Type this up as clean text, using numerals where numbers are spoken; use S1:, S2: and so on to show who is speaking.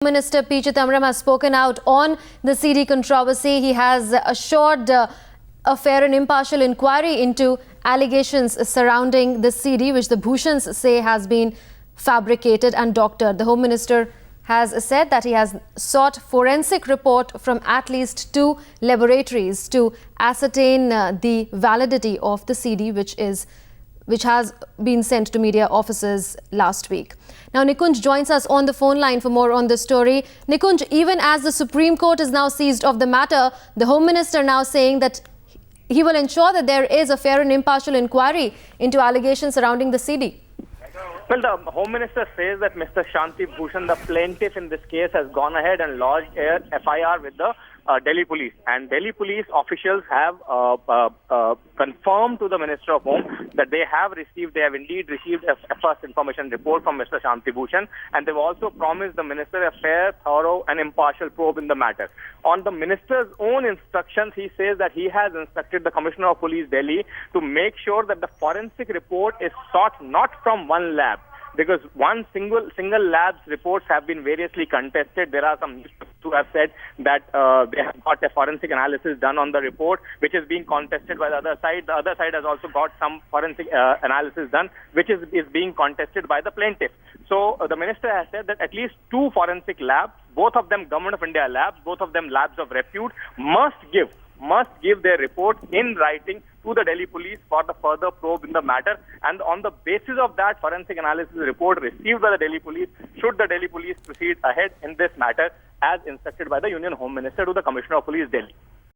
S1: Minister P. Chidambaram has spoken out on the CD controversy. He has assured a fair and impartial inquiry into allegations surrounding the CD, which the Bhushans say has been fabricated and doctored. The Home Minister has said that he has sought forensic report from at least 2 laboratories to ascertain the validity of the CD, which has been sent to media officers last week. Now, Nikunj joins us on the phone line for more on this story. Nikunj, even as the Supreme Court is now seized of the matter, the Home Minister now saying that he will ensure that there is a fair and impartial inquiry into allegations surrounding the CD.
S2: Well, the Home Minister says that Mr. Shanti Bhushan, the plaintiff in this case, has gone ahead and lodged a FIR with the Delhi Police. And Delhi Police officials have confirmed to the Minister of Home that they have indeed received a first information report from Mr. Shanti Bhushan, and they've also promised the Minister a fair, thorough and impartial probe in the matter. On the Minister's own instructions, he says that he has instructed the Commissioner of Police Delhi to make sure that the forensic report is sought not from one lab, because one single lab's reports have been variously contested. There are some who have said that they have got a forensic analysis done on the report, which is being contested by the other side. The other side has also got some forensic analysis done, which is being contested by the plaintiff. So the minister has said that at least 2 forensic labs, both of them Government of India labs, both of them labs of repute, must give their report in writing to the Delhi Police for the further probe in the matter. And on the basis of that forensic analysis report received by the Delhi Police, should the Delhi Police proceed ahead in this matter as instructed by the Union Home Minister to the Commissioner of Police Delhi.